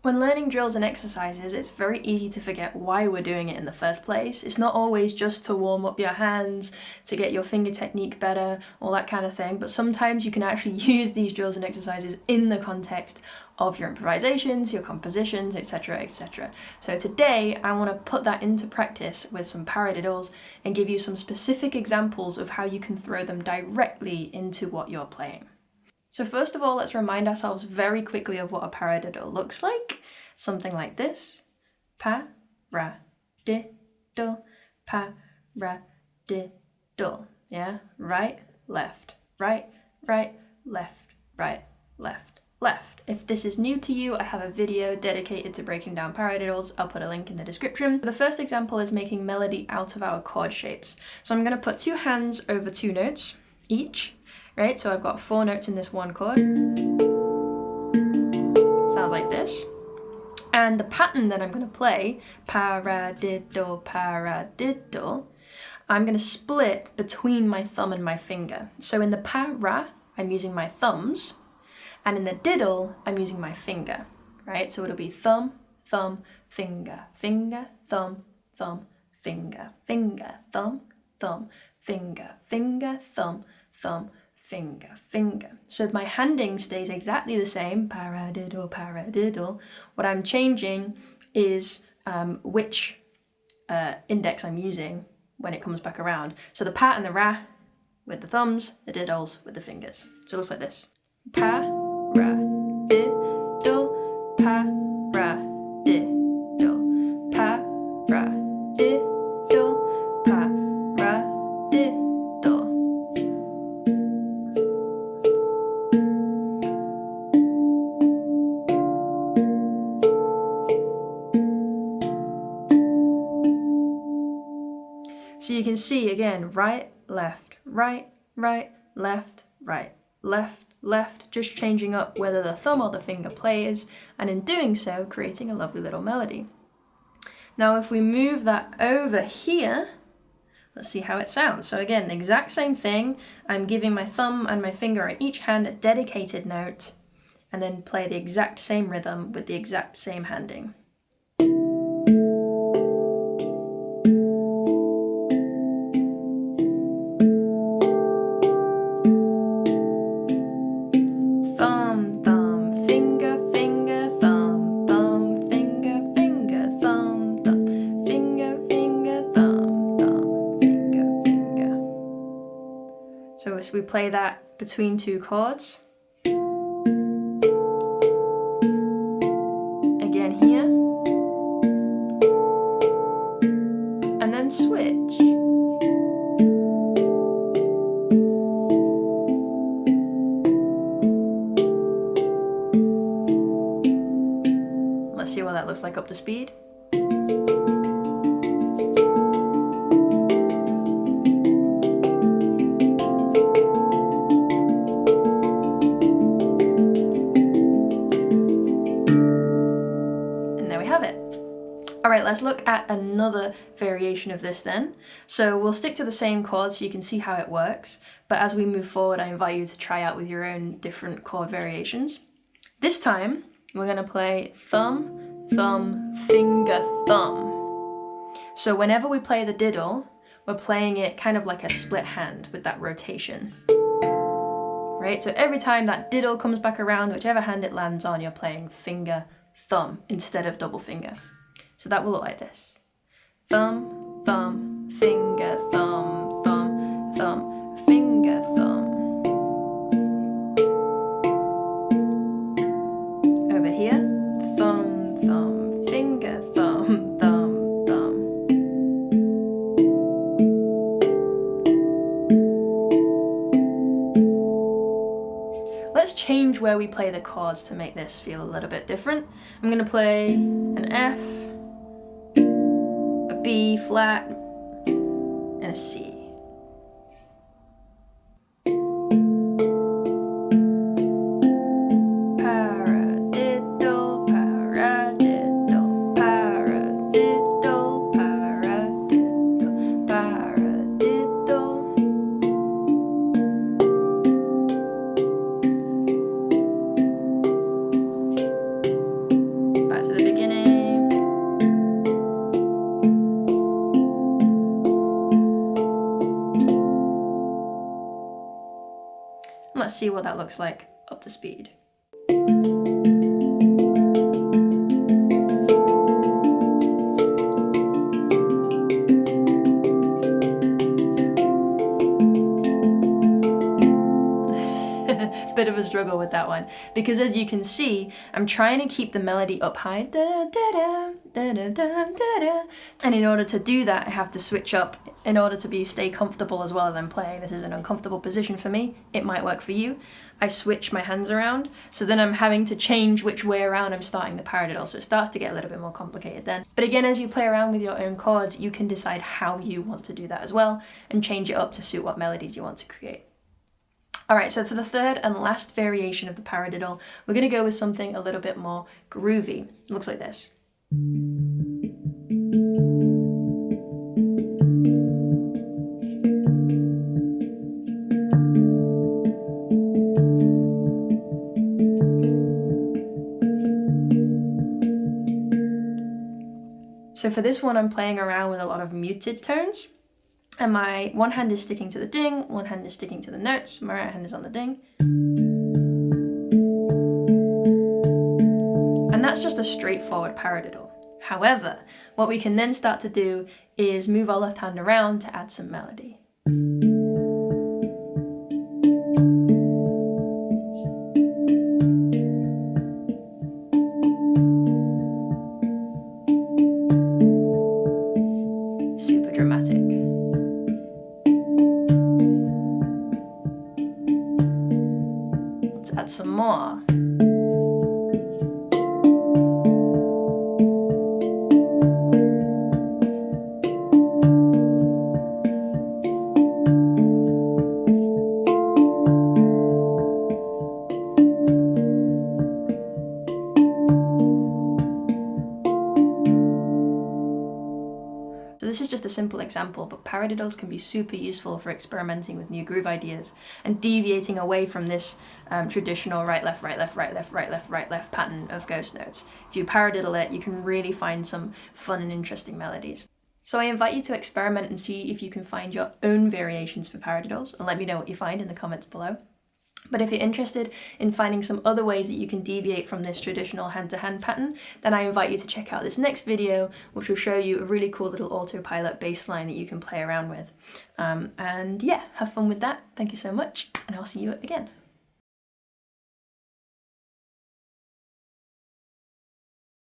When learning drills and exercises, it's very easy to forget why we're doing it in the first place. It's not always just to warm up your hands, to get your finger technique better, all that kind of thing, but sometimes you can actually use these drills and exercises in the context of your improvisations, your compositions, etc, etc. So today I want to put that into practice with some paradiddles and give you some specific examples of how you can throw them directly into what you're playing. So first of all, let's remind ourselves very quickly of what a paradiddle looks like. Something like this. Pa-ra-diddle, pa-ra-diddle. Yeah? Right, left, right, right, left, right, left, left. If this is new to you, I have a video dedicated to breaking down paradiddles. I'll put a link in the description. The first example is making melody out of our chord shapes. So I'm going to put 2 hands over 2 notes each. Right, so I've got 4 notes in this one chord. Sounds like this. And the pattern that I'm going to play, paradiddle, paradiddle, I'm going to split between my thumb and my finger. So in the para, I'm using my thumbs, and in the diddle, I'm using my finger. Right, so it'll be thumb, thumb, finger, finger, thumb, thumb, finger, finger, thumb, thumb, finger, finger, thumb, thumb, finger, finger. So my handing stays exactly the same, paradiddle, paradiddle. What I'm changing is which index I'm using when it comes back around. So the pa and the ra with the thumbs, the diddles with the fingers. So it looks like this. Pa, ra, diddle, pa, ra, diddle, pa, ra, diddle, pa, ra, diddle. So you can see again, right, left, right, right, left, right, left, left, just changing up whether the thumb or the finger plays, and in doing so, creating a lovely little melody. Now if we move that over here, let's see how it sounds. So again, the exact same thing. I'm giving my thumb and my finger on each hand a dedicated note, and then play the exact same rhythm with the exact same handing. So as we play that between 2 chords. Again here. And then switch. Let's see what that looks like up to speed. Alright, let's look at another variation of this then. So we'll stick to the same chord so you can see how it works, but as we move forward I invite you to try out with your own different chord variations. This time we're going to play thumb, thumb, finger, thumb. So whenever we play the diddle, we're playing it kind of like a split hand with that rotation. Right, so every time that diddle comes back around, whichever hand it lands on, you're playing finger, thumb instead of double finger. So that will look like this. Thumb, thumb, finger, thumb, thumb, thumb, finger, thumb. Over here, thumb, thumb, finger, thumb, thumb, thumb. Let's change where we play the chords to make this feel a little bit different. I'm going to play an F, B flat, and a C. Paradiddle, paradiddle, paradiddle, paradiddle, paradiddle. let's see what that looks like up to speed. Bit of a struggle with that one, because as you can see, I'm trying to keep the melody up high, da, da, da, da, da, da, da, da. And in order to do that, I have to switch up in order to stay comfortable as well as I'm playing. This is an uncomfortable position for me. It might work for you. I switch my hands around, so then I'm having to change which way around I'm starting the paradiddle, so it starts to get a little bit more complicated then. But again, as you play around with your own chords, you can decide how you want to do that as well, and change it up to suit what melodies you want to create. Alright, so for the third and last variation of the paradiddle, we're going to go with something a little bit more groovy. It looks like this. So for this one, I'm playing around with a lot of muted tones. And my one hand is sticking to the ding, one hand is sticking to the notes, my right hand is on the ding. And that's just a straightforward paradiddle. However, what we can then start to do is move our left hand around to add some melody. Super dramatic. Add some more. So this is just a simple example, but paradiddles can be super useful for experimenting with new groove ideas and deviating away from this traditional right, left, right, left, right, left, right, left, right, left pattern of ghost notes. If you paradiddle it, you can really find some fun and interesting melodies. So I invite you to experiment and see if you can find your own variations for paradiddles, and let me know what you find in the comments below. But if you're interested in finding some other ways that you can deviate from this traditional hand-to-hand pattern, then I invite you to check out this next video, which will show you a really cool little autopilot bass line that you can play around with. And yeah, have fun with that. Thank you so much, and I'll see you again.